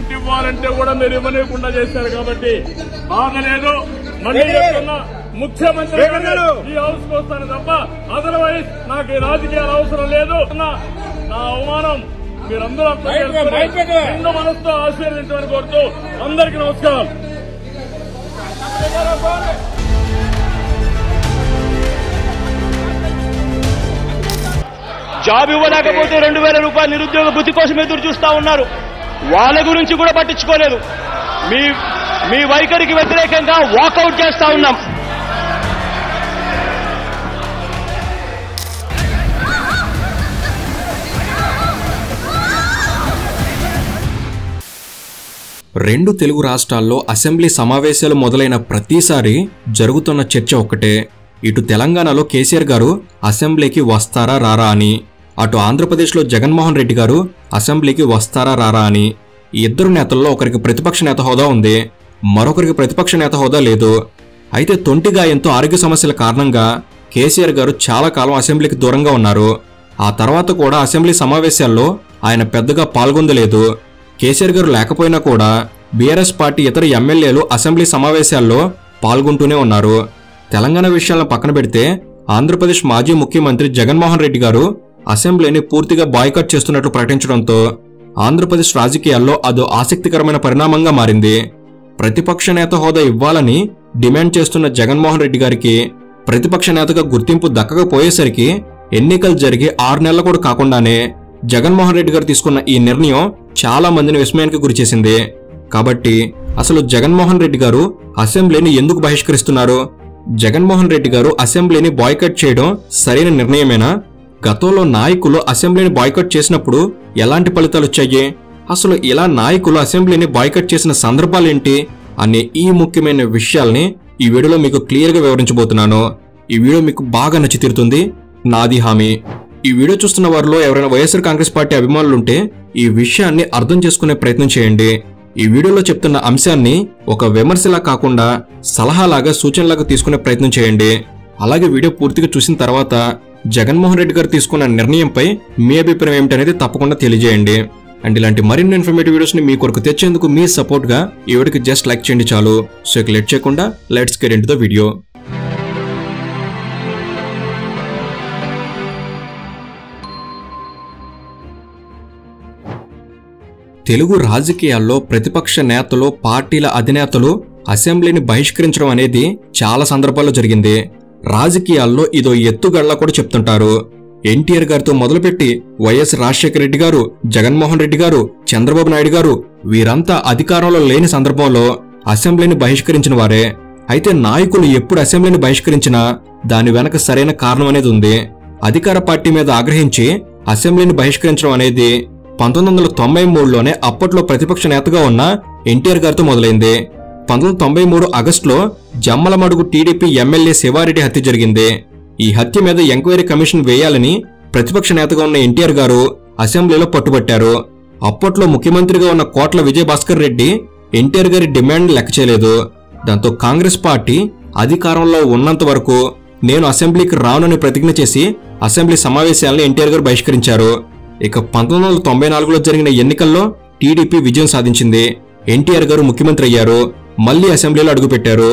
Seat ఇవ్వాలంటే కూడా మీరు ఇవ్వలేకుండా చేశారు కాబట్టి బాధలేదు. మళ్ళీ చెప్తున్నా, ముఖ్యమంత్రి ఈ హౌస్ కు వస్తాను తప్ప అదర్వైజ్ నాకు ఈ రాజకీయాలు అవసరం లేదు. నా అవమానం మీరందరూ అర్థం చేసుకుని నిండు మనసుతో ఆశీర్వదించమని కోరుతూ అందరికీ నమస్కారం. జాబ్ ఇవ్వలేకపోతే 2000 రూపాయలు నిరుద్యోగ భృతి కోసం ఎదురు చూస్తా ఉన్నారు. వాళ్ళ గురించి కూడా పట్టించుకోలేదు. మీ వైఖరికి వ్యతిరేకంగా వాకౌట్ చేస్తా ఉన్నాం. రెండు తెలుగు రాష్ట్రాల్లో అసెంబ్లీ సమావేశాలు మొదలైన ప్రతిసారి జరుగుతున్న చర్చ ఒక్కటే. ఇటు తెలంగాణలో కేసీఆర్ గారు అసెంబ్లీకి వస్తారా రారా అని, అటు ఆంధ్రప్రదేశ్లో జగన్మోహన్ రెడ్డి గారు అసెంబ్లీకి వస్తారా రారా అని. ఈ ఇద్దరు నేతల్లో ఒకరికి ప్రతిపక్ష నేత హోదా ఉంది, మరొకరికి ప్రతిపక్ష నేత హోదా లేదు. అయితే తొంటిగాయంతో ఆరోగ్య సమస్యల కారణంగా కేసీఆర్ గారు చాలా కాలం అసెంబ్లీకి దూరంగా ఉన్నారు. ఆ తర్వాత కూడా అసెంబ్లీ సమావేశాల్లో ఆయన పెద్దగా పాల్గొనలేదు. కేసీఆర్ గారు లేకపోయినా కూడా బీఆర్ఎస్ పార్టీ ఇతర ఎమ్మెల్యేలు అసెంబ్లీ సమావేశాల్లో పాల్గొంటూనే ఉన్నారు. తెలంగాణ విషయాలను పక్కన పెడితే ఆంధ్రప్రదేశ్ మాజీ ముఖ్యమంత్రి జగన్మోహన్ రెడ్డి గారు అసెంబ్లీని పూర్తిగా బాయ్కాట్ చేస్తున్నట్లు ప్రకటించడంతో ఆంధ్రప్రదేశ్ రాజకీయాల్లో అదో ఆసక్తికరమైన పరిణామంగా మారింది. ప్రతిపక్ష నేత హోదా ఇవ్వాలని డిమాండ్ చేస్తున్న జగన్మోహన్ రెడ్డి గారికి ప్రతిపక్ష నేతగా గుర్తింపు దక్కకపోయేసరికి ఎన్నికలు జరిగి 6 నెలలు కూడా కాకుండానే జగన్మోహన్ రెడ్డి గారు తీసుకున్న ఈ నిర్ణయం చాలా మందిని విస్మయానికి గురిచేసింది. కాబట్టి అసలు జగన్మోహన్ రెడ్డి గారు అసెంబ్లీని ఎందుకు బహిష్కరిస్తున్నారు? జగన్మోహన్ రెడ్డి గారు అసెంబ్లీని బాయ్కట్ చేయడం సరైన నిర్ణయమేనా? గతంలో నాయకులు అసెంబ్లీని బాయ్కట్ చేసినప్పుడు ఎలాంటి ఫలితాలు వచ్చాయి? అసలు ఇలా నాయకులు అసెంబ్లీని బాయ్కట్ చేసిన సందర్భాలేంటి అనే ఈ ముఖ్యమైన విషయాల్ని ఈ వీడియోలో మీకు క్లియర్గా వివరించబోతున్నాను. ఈ వీడియో మీకు బాగా నచ్చి తీరుతుంది, నాది హామీ. ఈ వీడియో చూస్తున్న వారిలో ఎవరైనా వైఎస్ఆర్ కాంగ్రెస్ పార్టీ అభిమానులుంటే ఈ విషయాన్ని అర్థం చేసుకునే ప్రయత్నం చేయండి. ఈ వీడియోలో చెప్తున్న అంశాన్ని ఒక విమర్శలా కాకుండా సలహాలాగా, సూచనలాగా తీసుకునే ప్రయత్నం చేయండి. అలాగే వీడియో పూర్తిగా చూసిన తర్వాత జగన్మోహన్ రెడ్డి గారు తీసుకున్న నిర్ణయంపై మీ అభిప్రాయం ఏమిటనేది తప్పకుండా తెలియజేయండి. అండ్ ఇలాంటి మరిన్ని ఇన్ఫర్మేటివ్ వీడియోస్ ని మీ కొరకు తెచ్చేందుకు మీ సపోర్ట్ గా ఈ వీడియోకి జస్ట్ లైక్ చేయండి చాలు. సో ఇక లేట్ చేయకుండా let's get into the video. Telugu రాజకీయాల్లో ప్రతిపక్ష నేతలు, పార్టీల అధినేతలు అసెంబ్లీని బహిష్కరించడం అనేది చాలా సందర్భాల్లో జరిగింది. రాజకీయాల్లో ఇదో ఎత్తుగడలా కూడా చెప్తుంటారు. ఎన్టీఆర్ గారితో మొదలుపెట్టి వైఎస్ రాజశేఖర రెడ్డి గారు, జగన్మోహన్ రెడ్డి గారు, చంద్రబాబు నాయుడు గారు వీరంతా అధికారంలో లేని సందర్భంలో అసెంబ్లీని బహిష్కరించిన వారే. అయితే నాయకులు ఎప్పుడు అసెంబ్లీని బహిష్కరించినా దాని వెనక సరైన కారణం అనేది ఉంది. అధికార పార్టీ మీద ఆగ్రహించి అసెంబ్లీని బహిష్కరించడం అనేది 1993లోనే అప్పట్లో ప్రతిపక్ష నేతగా ఉన్న ఎన్టీఆర్ గారితో మొదలైంది. 1993 ఆగస్టులో జమ్మలమడుగు టీడీపీ ఎమ్మెల్యే శివారెడ్డి హత్య జరిగింది. ఈ హత్య మీద ఎంక్వైరీ కమిషన్ వేయాలని ప్రతిపక్ష నేతగా ఉన్న ఎన్టీఆర్ గారు అసెంబ్లీలో పట్టుబట్టారు. అప్పట్లో ముఖ్యమంత్రిగా ఉన్న కోట్ల విజయభాస్కర్ రెడ్డి ఎన్టీఆర్ గారి డిమాండ్ లెక్క చేయలేదు. దాంతో కాంగ్రెస్ పార్టీ అధికారంలో ఉన్నంత వరకు నేను అసెంబ్లీకి రానని ప్రతిజ్ఞ చేసి అసెంబ్లీ సమావేశాలను ఎన్టీఆర్ గారు బహిష్కరించారు. ఇక 1994లో జరిగిన ఎన్నికల్లో టీడీపీ విజయం సాధించింది. ఎన్టీఆర్ గారు ముఖ్యమంత్రి అయ్యారు. మళ్లీ అసెంబ్లీలో అడుగుపెట్టారు.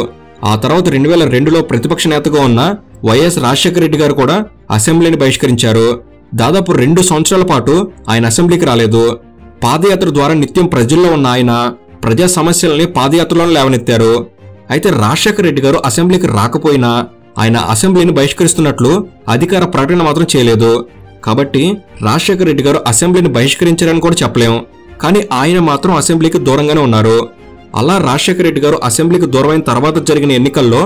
ఆ తర్వాత 2002లో ప్రతిపక్ష నేతగా ఉన్న వైఎస్ రాజశేఖర రెడ్డి గారు కూడా అసెంబ్లీని బహిష్కరించారు. దాదాపు 2 సంవత్సరాల పాటు ఆయన అసెంబ్లీకి రాలేదు. పాదయాత్ర ద్వారా నిత్యం ప్రజల్లో ఉన్న ఆయన ప్రజా సమస్యల్ని పాదయాత్రలో లేవనెత్తారు. అయితే రాజశేఖర రెడ్డి గారు అసెంబ్లీకి రాకపోయినా ఆయన అసెంబ్లీని బహిష్కరిస్తున్నట్లు అధికార ప్రకటన మాత్రం చేయలేదు. కాబట్టి రాజశేఖర రెడ్డి గారు అసెంబ్లీని బహిష్కరించారని కూడా చెప్పలేం. కానీ ఆయన మాత్రం అసెంబ్లీకి దూరంగానే ఉన్నారు. అలా రాజశేఖర రెడ్డి గారు అసెంబ్లీకి దూరమైన తర్వాత జరిగిన ఎన్నికల్లో,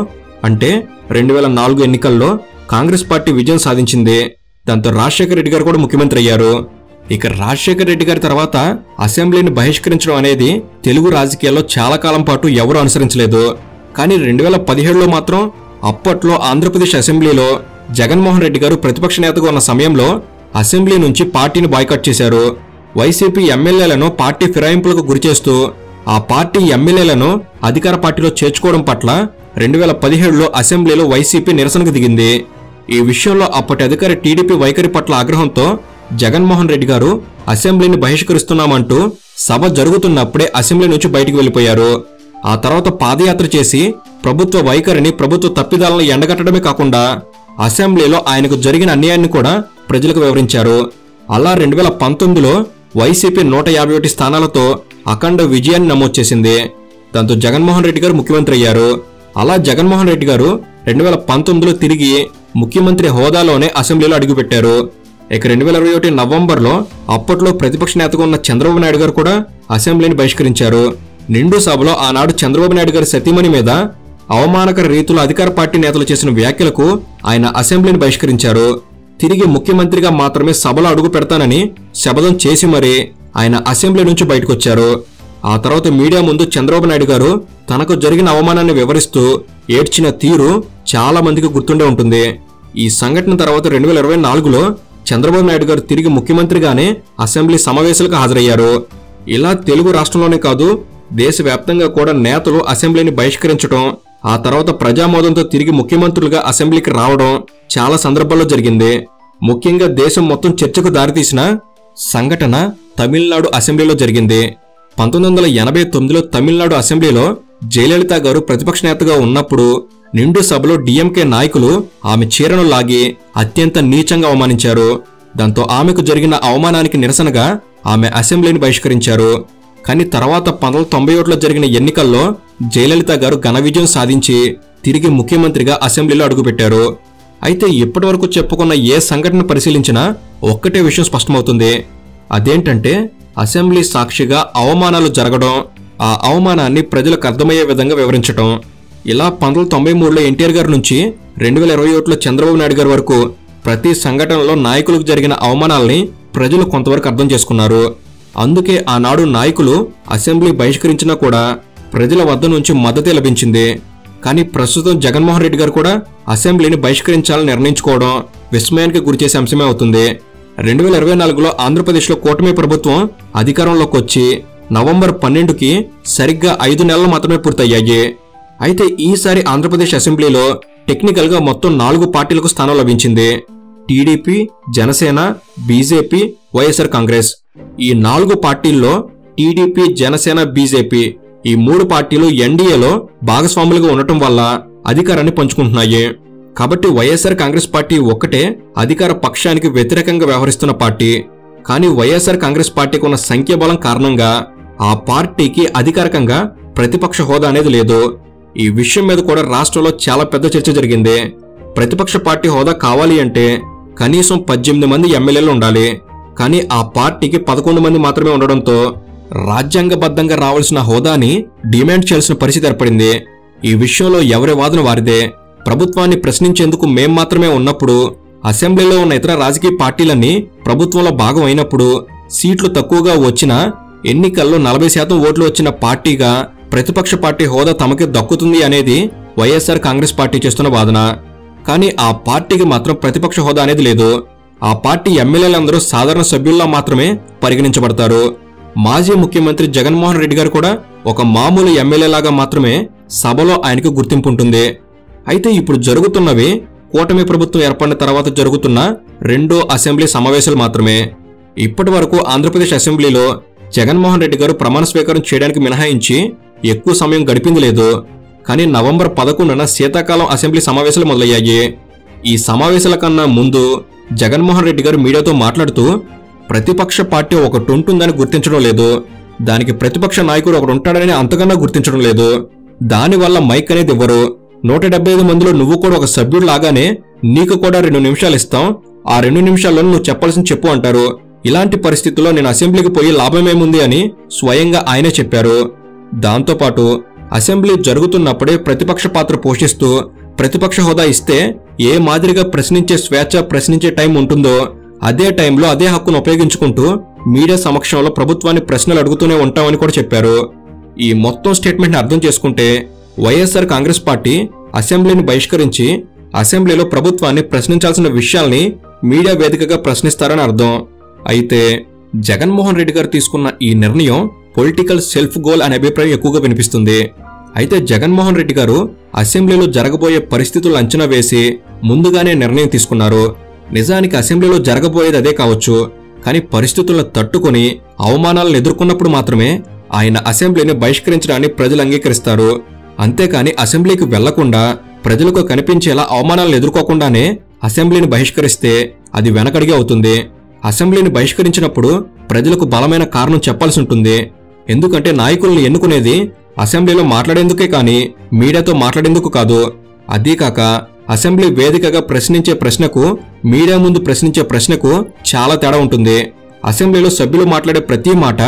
అంటే 2004 ఎన్నికల్లో కాంగ్రెస్ పార్టీ విజయం సాధించింది. దాంతో రాజశేఖర రెడ్డి గారు కూడా ముఖ్యమంత్రి అయ్యారు. ఇక రాజశేఖర రెడ్డి గారి తర్వాత అసెంబ్లీని బహిష్కరించడం అనేది తెలుగు రాజకీయాల్లో చాలా కాలం పాటు ఎవరూ అనుసరించలేదు. కానీ 2017లో మాత్రం అప్పట్లో ఆంధ్రప్రదేశ్ అసెంబ్లీలో జగన్మోహన్ రెడ్డి గారు ప్రతిపక్ష నేతగా ఉన్న సమయంలో అసెంబ్లీ నుంచి పార్టీని బాయ్కాట్ చేశారు. వైసీపీ ఎమ్మెల్యేలను పార్టీ ఫిరాయింపులకు గురిచేస్తూ ఆ పార్టీ ఎమ్మెల్యేలను అధికార పార్టీలో చేర్చుకోవడం పట్ల 2017లో అసెంబ్లీలో వైసీపీ నిరసనకు దిగింది. ఈ విషయంలో అప్పటి అధికార టీడీపీ వైఖరి పట్ల ఆగ్రహంతో జగన్మోహన్ రెడ్డి గారు అసెంబ్లీని బహిష్కరిస్తున్నామంటూ సభ జరుగుతున్నప్పుడే అసెంబ్లీ నుంచి బయటికి వెళ్లిపోయారు. ఆ తర్వాత పాదయాత్ర చేసి ప్రభుత్వ వైఖరిని, ప్రభుత్వ తప్పిదాలను ఎండగట్టడమే కాకుండా అసెంబ్లీలో ఆయనకు జరిగిన అన్యాయాన్ని కూడా ప్రజలకు వివరించారు. అలా 2019లో వైసీపీ 151 స్థానాలతో అఖండ విజయాన్ని నమోదు చేసింది. దాంతో జగన్మోహన్ రెడ్డి గారు ముఖ్యమంత్రి అయ్యారు. అలా జగన్మోహన్ రెడ్డి గారు 2019లో తిరిగి ముఖ్యమంత్రి హోదాలోనే అసెంబ్లీలో అడుగుపెట్టారు. ఇక 2021 నవంబర్లో అప్పట్లో ప్రతిపక్ష నేతగా ఉన్న చంద్రబాబు నాయుడు గారు కూడా అసెంబ్లీని బహిష్కరించారు. నిండు సభలో ఆనాడు చంద్రబాబు నాయుడు గారి సతీమణి మీద అవమానకర రీతిలో అధికార పార్టీ నేతలు చేసిన వ్యాఖ్యలకు ఆయన అసెంబ్లీని బహిష్కరించారు. తిరిగి ముఖ్యమంత్రిగా మాత్రమే సభలో అడుగు పెడతానని శపథం చేసి మరీ ఆయన అసెంబ్లీ నుంచి బయటకొచ్చారు. ఆ తర్వాత మీడియా ముందు చంద్రబాబు నాయుడు గారు తనకు జరిగిన అవమానాన్ని వివరిస్తూ ఏడ్చిన తీరు చాలా మందికి గుర్తుండే ఉంటుంది. ఈ సంఘటన తర్వాత 2024లో చంద్రబాబు నాయుడు గారు తిరిగి ముఖ్యమంత్రిగానే అసెంబ్లీ సమావేశాలకు హాజరయ్యారు. ఇలా తెలుగు రాష్ట్రంలోనే కాదు, దేశవ్యాప్తంగా కూడా నేతలు అసెంబ్లీని బహిష్కరించడం, ఆ తర్వాత ప్రజామోదంతో తిరిగి ముఖ్యమంత్రులుగా అసెంబ్లీకి రావడం చాలా సందర్భాల్లో జరిగింది. ముఖ్యంగా దేశం మొత్తం చర్చకు దారితీసిన సంఘటన తమిళనాడు అసెంబ్లీలో జరిగింది. 1989లో తమిళనాడు అసెంబ్లీలో జయలలిత గారు ప్రతిపక్ష నేతగా ఉన్నప్పుడు నిండు సభలో డిఎంకే నాయకులు ఆమె చీరను లాగి అత్యంత నీచంగా అవమానించారు. దాంతో ఆమెకు జరిగిన అవమానానికి నిరసనగా ఆమె అసెంబ్లీని బహిష్కరించారు. కానీ తర్వాత 1991లో జరిగిన ఎన్నికల్లో జయలలిత గారు ఘన విజయం సాధించి తిరిగి ముఖ్యమంత్రిగా అసెంబ్లీలో అడుగుపెట్టారు. అయితే ఇప్పటివరకు చెప్పుకున్న ఏ సంఘటన పరిశీలించినా ఒక్కటే విషయం స్పష్టమవుతుంది. అదేంటంటే అసెంబ్లీ సాక్షిగా అవమానాలు జరగడం, ఆ అవమానాన్ని ప్రజలకు అర్థమయ్యే విధంగా వివరించడం. ఇలా 1993లో ఎన్టీఆర్ గారి నుంచి 2021లో చంద్రబాబు నాయుడు గారి వరకు ప్రతి సంఘటనలో నాయకులకు జరిగిన అవమానాల్ని ప్రజలు కొంతవరకు అర్థం చేసుకున్నారు. అందుకే ఆనాడు నాయకులు అసెంబ్లీ బహిష్కరించినా కూడా ప్రజల వద్ద నుంచి మద్దతే లభించింది. కానీ ప్రస్తుతం జగన్మోహన్ రెడ్డి గారు కూడా అసెంబ్లీని బహిష్కరించాలని నిర్ణయించుకోవడం విస్మయానికి గురిచేసే అంశమే అవుతుంది. 2024లో ఆంధ్రప్రదేశ్లో కూటమి ప్రభుత్వం అధికారంలోకి వచ్చి నవంబర్ 12కి సరిగ్గా 5 నెలలు మాత్రమే పూర్తయ్యాయి. అయితే ఈసారి ఆంధ్రప్రదేశ్ అసెంబ్లీలో టెక్నికల్ గా మొత్తం 4 పార్టీలకు స్థానం లభించింది. TDP, Janasena, BJP, YSR Congress. ఈ 4 పార్టీల్లో టీడీపీ, జనసేన, బీజేపీ ఈ 3 పార్టీలు ఎన్డీఏలో భాగస్వాములుగా ఉండటం వల్ల అధికారాన్ని పంచుకుంటున్నాయి. కాబట్టి వైఎస్ఆర్ కాంగ్రెస్ పార్టీ ఒక్కటే అధికార పక్షానికి వ్యతిరేకంగా వ్యవహరిస్తున్న పార్టీ. కానీ వైఎస్ఆర్ కాంగ్రెస్ పార్టీకి ఉన్న సంఖ్యాబలం కారణంగా ఆ పార్టీకి అధికారికంగా ప్రతిపక్ష హోదా అనేది లేదు. ఈ విషయం మీద కూడా రాష్ట్రంలో చాలా పెద్ద చర్చ జరిగింది. ప్రతిపక్ష పార్టీ హోదా కావాలి అంటే కనీసం 18 మంది ఎమ్మెల్యేలు ఉండాలి. కానీ ఆ పార్టీకి 11 మంది మాత్రమే ఉండడంతో రాజ్యాంగబద్ధంగా రావాల్సిన హోదాని డిమాండ్ చేయాల్సిన పరిస్థితి ఏర్పడింది. ఈ విషయంలో ఎవరి వాదన వారిదే. ప్రభుత్వాన్ని ప్రశ్నించేందుకు మేం మాత్రమే ఉన్నప్పుడు, అసెంబ్లీలో ఉన్న ఇతర రాజకీయ పార్టీలన్నీ ప్రభుత్వంలో భాగం అయినప్పుడు, సీట్లు తక్కువగా వచ్చినా ఎన్నికల్లో 40% ఓట్లు వచ్చిన పార్టీగా ప్రతిపక్ష పార్టీ హోదా తమకి దక్కుతుంది అనేది వైఎస్ఆర్ కాంగ్రెస్ పార్టీ చేస్తున్న వాదన. కానీ ఆ పార్టీకి మాత్రం ప్రతిపక్ష హోదా అనేది లేదు. ఆ పార్టీ ఎమ్మెల్యేలందరూ సాధారణ సభ్యుల్లా మాత్రమే పరిగణించబడతారు. మాజీ ముఖ్యమంత్రి జగన్మోహన్ రెడ్డి గారు కూడా ఒక మామూలు ఎమ్మెల్యేలాగా మాత్రమే సభలో ఆయనకు గుర్తింపు ఉంటుంది. అయితే ఇప్పుడు జరుగుతున్నవి కూటమి ప్రభుత్వం ఏర్పడిన తర్వాత జరుగుతున్న 2 అసెంబ్లీ సమావేశాలు మాత్రమే. ఇప్పటి వరకు ఆంధ్రప్రదేశ్ అసెంబ్లీలో జగన్మోహన్ రెడ్డి గారు ప్రమాణ స్వీకారం చేయడానికి మినహాయించి ఎక్కువ సమయం గడిపింది లేదు. కానీ నవంబర్ 11న శీతాకాలం అసెంబ్లీ సమావేశాలు మొదలయ్యాయి. ఈ సమావేశాల కన్నా ముందు జగన్మోహన్ రెడ్డి గారు మీడియాతో మాట్లాడుతూ ప్రతిపక్ష పార్టీ ఒకటి ఉంటుందని గుర్తించడం లేదు, దానికి ప్రతిపక్ష నాయకుడు ఒకడు ఉంటాడని అంతకన్నా గుర్తించడం లేదు, దానివల్ల మైక్ అనేది ఇవ్వరు, 175 మందిలో నువ్వు కూడా ఒక సభ్యుడు లాగానే నీకు కూడా 2 నిమిషాలు ఇస్తాం, ఆ 2 నిమిషాల్లో నువ్వు చెప్పాల్సింది చెప్పు అంటారు. ఇలాంటి పరిస్థితుల్లో నేను అసెంబ్లీకి పోయి లాభమేముంది అని స్వయంగా ఆయనే చెప్పారు. దాంతోపాటు అసెంబ్లీ జరుగుతున్నప్పుడే ప్రతిపక్ష పాత్ర పోషిస్తూ ప్రతిపక్ష హోదా ఇస్తే ఏ మాదిరిగా ప్రశ్నించే స్వేచ్ఛ, ప్రశ్నించే టైం ఉంటుందో అదే టైంలో అదే హక్కును ఉపయోగించుకుంటూ మీడియా సమక్షంలో ప్రభుత్వాన్ని ప్రశ్నలు అడుగుతూనే ఉంటామని కూడా చెప్పారు. ఈ మొత్తం స్టేట్మెంట్ ని అర్థం చేసుకుంటే వైఎస్ఆర్ కాంగ్రెస్ పార్టీ అసెంబ్లీని బహిష్కరించి అసెంబ్లీలో ప్రభుత్వాన్ని ప్రశ్నించాల్సిన విషయాల్ని మీడియా వేదికగా ప్రశ్నిస్తారని అర్థం. అయితే జగన్మోహన్ రెడ్డి గారు తీసుకున్న ఈ నిర్ణయం పొలిటికల్ సెల్ఫ్ గోల్ అనే అభిప్రాయం ఎక్కువగా వినిపిస్తుంది. అయితే జగన్మోహన్ రెడ్డి గారు అసెంబ్లీలో జరగబోయే పరిస్థితులు అంచనా వేసి ముందుగానే నిర్ణయం తీసుకున్నారు. నిజానికి అసెంబ్లీలో జరగబోయేది అదే కావచ్చు. కానీ పరిస్థితులను తట్టుకొని అవమానాలను ఎదుర్కొన్నప్పుడు మాత్రమే ఆయన అసెంబ్లీని బహిష్కరించడాన్ని ప్రజలు అంగీకరిస్తారు. అంతేకాని అసెంబ్లీకి వెళ్లకుండా ప్రజలకు కనిపించేలా అవమానాలను ఎదుర్కోకుండానే అసెంబ్లీని బహిష్కరిస్తే అది వెనకడిగే అవుతుంది. అసెంబ్లీని బహిష్కరించినప్పుడు ప్రజలకు బలమైన కారణం చెప్పాల్సి ఉంటుంది. ఎందుకంటే నాయకులను ఎన్నుకునేది అసెంబ్లీలో మాట్లాడేందుకే కానీ మీడియాతో మాట్లాడేందుకు కాదు. అదీకాక అసెంబ్లీ వేదికగా ప్రశ్నించే ప్రశ్నకు మీడియా ముందు ప్రశ్నించే ప్రశ్నకు చాలా తేడా ఉంటుంది. అసెంబ్లీలో సభ్యులు మాట్లాడే ప్రతి మాట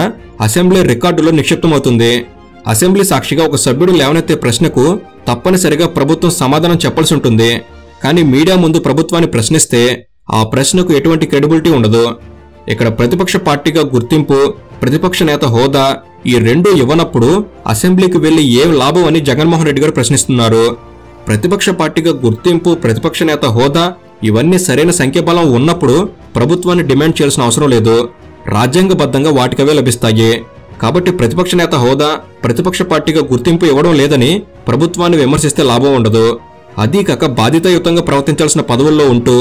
అసెంబ్లీ రికార్డులో నిక్షిప్తమవుతుంది. అసెంబ్లీ సాక్షిగా ఒక సభ్యుడు లేవనెత్తే ప్రశ్నకు తప్పనిసరిగా ప్రభుత్వం సమాధానం చెప్పాల్సి ఉంటుంది. కానీ మీడియా ముందు ప్రభుత్వాన్ని ప్రశ్నిస్తే ఆ ప్రశ్నకు ఎటువంటి క్రెడిబిలిటీ ఉండదు. ఇక్కడ ప్రతిపక్ష పార్టీగా గుర్తింపు, ప్రతిపక్ష నేత హోదా ఈ రెండూ ఇవ్వనప్పుడు అసెంబ్లీకి వెళ్లి ఏం లాభం అని జగన్మోహన్ రెడ్డి గారు ప్రశ్నిస్తున్నారు. ప్రతిపక్ష పార్టీగా గుర్తింపు, ప్రతిపక్ష నేత హోదా ఇవన్నీ సరైన సంఖ్యాబలం ఉన్నప్పుడు ప్రభుత్వాన్ని డిమాండ్ చేయాల్సిన అవసరం లేదు. రాజ్యాంగబద్ధంగా వాటికవే లభిస్తాయి. కాబట్టి ప్రతిపక్ష నేత హోదా, ప్రతిపక్ష పార్టీగా గుర్తింపు ఇవ్వడం లేదని ప్రభుత్వాన్ని విమర్శిస్తే లాభం ఉండదు. అదీకాక బాధ్యతాయుతంగా ప్రవర్తించాల్సిన పదవుల్లో ఉంటూ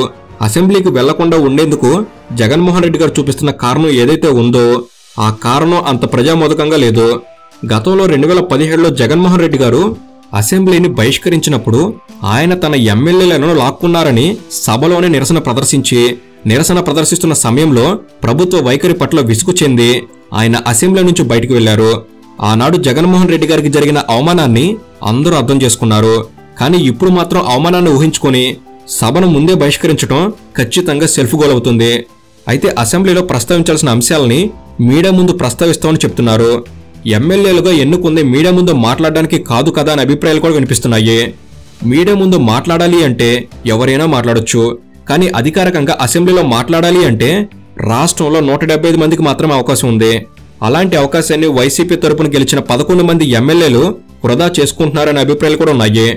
అసెంబ్లీకి వెళ్లకుండా ఉండేందుకు జగన్మోహన్ రెడ్డి గారు చూపిస్తున్న కారణం ఏదైతే ఉందో ఆ కారణం అంత ప్రజామోదకంగా లేదు. గతంలో 2017లో జగన్మోహన్ రెడ్డి గారు అసెంబ్లీని బహిష్కరించినప్పుడు ఆయన తన ఎమ్మెల్యేలను లాక్కున్నారని సభలోనే నిరసన ప్రదర్శిస్తున్న సమయంలో ప్రభుత్వ వైఖరి పట్ల విసుగు చెంది ఆయన అసెంబ్లీ నుంచి బయటకు వెళ్లారు. ఆనాడు జగన్మోహన్ రెడ్డి గారికి జరిగిన అవమానాన్ని అందరూ అర్థం చేసుకున్నారు. కానీ ఇప్పుడు మాత్రం అవమానాన్ని ఊహించుకొని సభను ముందే బహిష్కరించడం ఖచ్చితంగా సెల్ఫ్ గోల్ అవుతుంది. అయితే అసెంబ్లీలో ప్రస్తావించాల్సిన అంశాలని మీడియా ముందు ప్రస్తావిస్తామని చెప్తున్నారు. ఎమ్మెల్యేలుగా ఎన్నుకుంది మీడియా ముందు మాట్లాడడానికి కాదు కదా అనే అభిప్రాయాలు కూడా వినిపిస్తున్నాయి. మీడియా ముందు మాట్లాడాలి అంటే ఎవరైనా మాట్లాడొచ్చు. కానీ అధికారికంగా అసెంబ్లీలో మాట్లాడాలి అంటే రాష్ట్రంలో 175 మందికి మాత్రమే అవకాశం ఉంది. అలాంటి అవకాశాన్ని వైసీపీ తరపున గెలిచిన 11 మంది ఎమ్మెల్యేలు వృధా చేసుకుంటున్నారనే అభిప్రాయాలు కూడా ఉన్నాయి.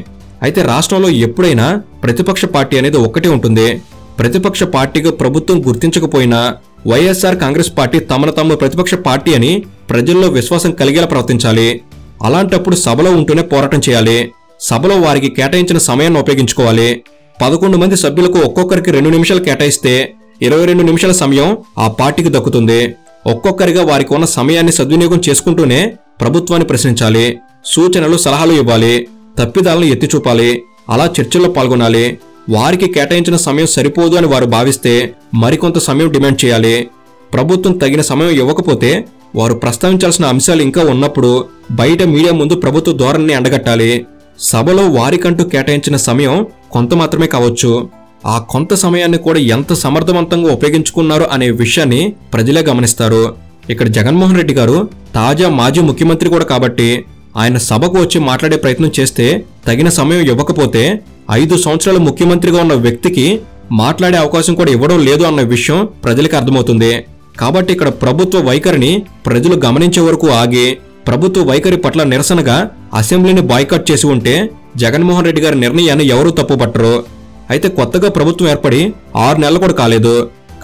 అయితే రాష్ట్రంలో ఎప్పుడైనా ప్రతిపక్ష పార్టీ అనేది ఒక్కటే ఉంటుంది. ప్రతిపక్ష పార్టీగా ప్రభుత్వం గుర్తించకపోయినా వైఎస్ఆర్ కాంగ్రెస్ పార్టీ తమను తాము ప్రతిపక్ష పార్టీ అని ప్రజల్లో విశ్వాసం కలిగేలా ప్రవర్తించాలి. అలాంటప్పుడు సభలో ఉంటూనే పోరాటం చేయాలి. సభలో వారికి కేటాయించిన సమయాన్ని ఉపయోగించుకోవాలి. 11 మంది సభ్యులకు ఒక్కొక్కరికి 2 నిమిషాలు కేటాయిస్తే 22 నిమిషాల సమయం ఆ పార్టీకి దక్కుతుంది. ఒక్కొక్కరిగా వారికి ఉన్న సమయాన్ని సద్వినియోగం చేసుకుంటూనే ప్రభుత్వాన్ని ప్రశ్నించాలి. సూచనలు, సలహాలు ఇవ్వాలి. తప్పిదాలను ఎత్తి చూపాలి. అలా చర్చల్లో పాల్గొనాలి. వారికి కేటాయించిన సమయం సరిపోదు అని వారు భావిస్తే మరికొంత సమయం డిమాండ్ చేయాలి. ప్రభుత్వం తగిన సమయం ఇవ్వకపోతే వారు ప్రస్తావించాల్సిన అంశాలు ఇంకా ఉన్నప్పుడు బయట మీడియా ముందు ప్రభుత్వ ధోరణిని ఎండగట్టాలి. సభలో వారికంటూ కేటాయించిన సమయం కొంత మాత్రమే కావచ్చు. ఆ కొంత సమయాన్ని కూడా ఎంత సమర్థవంతంగా ఉపయోగించుకున్నారు అనే విషయాన్ని ప్రజలే గమనిస్తారు. ఇక్కడ జగన్మోహన్ రెడ్డి గారు తాజా మాజీ ముఖ్యమంత్రి కూడా కాబట్టి ఆయన సభకు వచ్చి మాట్లాడే ప్రయత్నం చేస్తే తగిన సమయం ఇవ్వకపోతే 5 సంవత్సరాలు ముఖ్యమంత్రిగా ఉన్న వ్యక్తికి మాట్లాడే అవకాశం కూడా ఇవ్వడం లేదు అన్న విషయం ప్రజలకు అర్థమవుతుంది. కాబట్టి ఇక్కడ ప్రభుత్వ వైఖరిని ప్రజలు గమనించే వరకు ఆగి ప్రభుత్వ వైఖరి పట్ల నిరసనగా అసెంబ్లీని బాయ్కాట్ చేసి ఉంటే జగన్మోహన్ రెడ్డి గారి నిర్ణయాన్ని ఎవరూ తప్పుపట్టరు. అయితే కొత్తగా ప్రభుత్వం ఏర్పడి 6 నెలలు కూడా కాలేదు.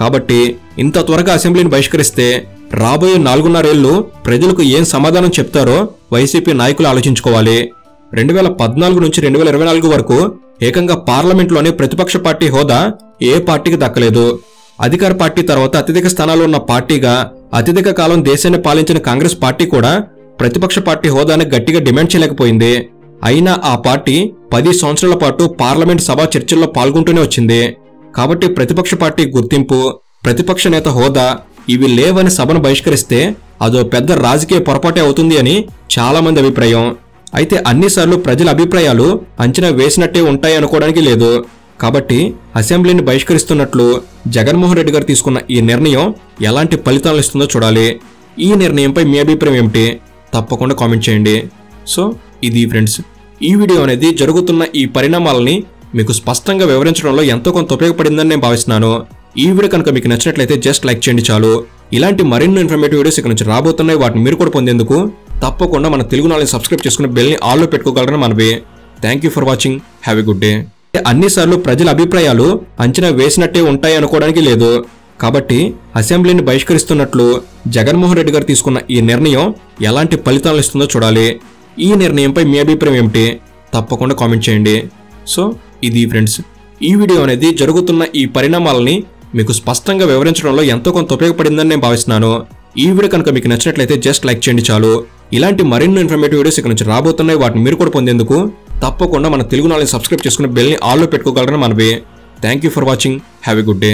కాబట్టి ఇంత త్వరగా అసెంబ్లీని బహిష్కరిస్తే రాబోయే 4.5 ఏళ్లు ప్రజలకు ఏం సమాధానం చెప్తారో వైసీపీ నాయకులు ఆలోచించుకోవాలి. 2014 నుంచి 2024 వరకు ఏకంగా పార్లమెంట్లోనే ప్రతిపక్ష పార్టీ హోదా ఏ పార్టీకి దక్కలేదు. అధికార పార్టీ తర్వాత అత్యధిక స్థానాలు ఉన్న పార్టీగా అత్యధిక కాలం దేశాన్ని పాలించిన కాంగ్రెస్ పార్టీ కూడా ప్రతిపక్ష పార్టీ హోదాని గట్టిగా డిమాండ్ చేయలేకపోయింది. అయినా ఆ పార్టీ 10 సంవత్సరాల పాటు పార్లమెంట్ సభా చర్చల్లో పాల్గొంటూనే వచ్చింది. కాబట్టి ప్రతిపక్ష పార్టీ గుర్తింపు, ప్రతిపక్ష నేత హోదా ఇవి లేవని సభను బహిష్కరిస్తే అదో పెద్ద రాజకీయ పొరపాటే అవుతుంది అని చాలా మంది అభిప్రాయం. అయితే అన్నిసార్లు ప్రజల అభిప్రాయాలు అంచనా వేసినట్టే ఉంటాయి అనుకోవడానికి లేదు. కాబట్టి అసెంబ్లీని బహిష్కరిస్తున్నట్లు జగన్మోహన్ రెడ్డి గారు తీసుకున్న ఈ నిర్ణయం ఎలాంటి ఫలితాలు ఇస్తుందో చూడాలి. ఈ నిర్ణయంపై మీ అభిప్రాయం ఏమిటి? తప్పకుండా కామెంట్ చేయండి. సో ఇది ఫ్రెండ్స్, ఈ వీడియో అనేది జరుగుతున్న ఈ పరిణామాలని మీకు స్పష్టంగా వివరించడంలో ఎంతో కొంత ఉపయోగపడిందని నేను భావిస్తున్నాను. ఈ వీడియో కనుక మీకు నచ్చినట్లయితే జస్ట్ లైక్ చేయండి చాలు. ఇలాంటి మరిన్ని ఇన్ఫర్మేటివ్ వీడియోస్ ఇక్కడ నుంచి రాబోతున్నాయి. వాటిని మీరు కూడా పొందేందుకు తప్పకుండా మన తెలుగు నాలెడ్జ్ సబ్స్క్రైబ్ చేసుకుని బెల్ని ఆల్లో పెట్టుకోగలరని మనవి. Thank you for watching. Have a good day. అన్నిసార్లు ప్రజల అభిప్రాయాలు అంచనా వేసినట్టే ఉంటాయి అనుకోవడానికి లేదు. కాబట్టి అసెంబ్లీని బహిష్కరిస్తున్నట్లు జగన్మోహన్ రెడ్డి గారు తీసుకున్న ఈ నిర్ణయం ఎలాంటి ఫలితాలు ఇస్తుందో చూడాలి. ఈ నిర్ణయంపై మీ అభిప్రాయం ఏమిటి? తప్పకుండా కామెంట్ చేయండి. సో ఇది ఫ్రెండ్స్, ఈ వీడియో అనేది జరుగుతున్న ఈ పరిణామాలని మీకు స్పష్టంగా వివరించడంలో ఎంతో కొంత ఉపయోగపడిందని నేను భావిస్తున్నాను. ఈ వీడియో కనుక మీకు నచ్చినట్లయితే జస్ట్ లైక్ చేయండి చాలు. ఇలాంటి మరిన్ని ఇన్ఫర్మేటివ్ వీడియోస్ ఇక్కడ నుంచి రాబోతున్నాయి. వాటిని మీరు కూడా పొందేందుకు తప్పకుండా మన తెలుగు నాలెడ్జ్ సబ్స్క్రైబ్ చేసుకుని బెల్ని ఆల్లో పెట్టుకోగలరని మనవి. Thank you for watching. Have a good day.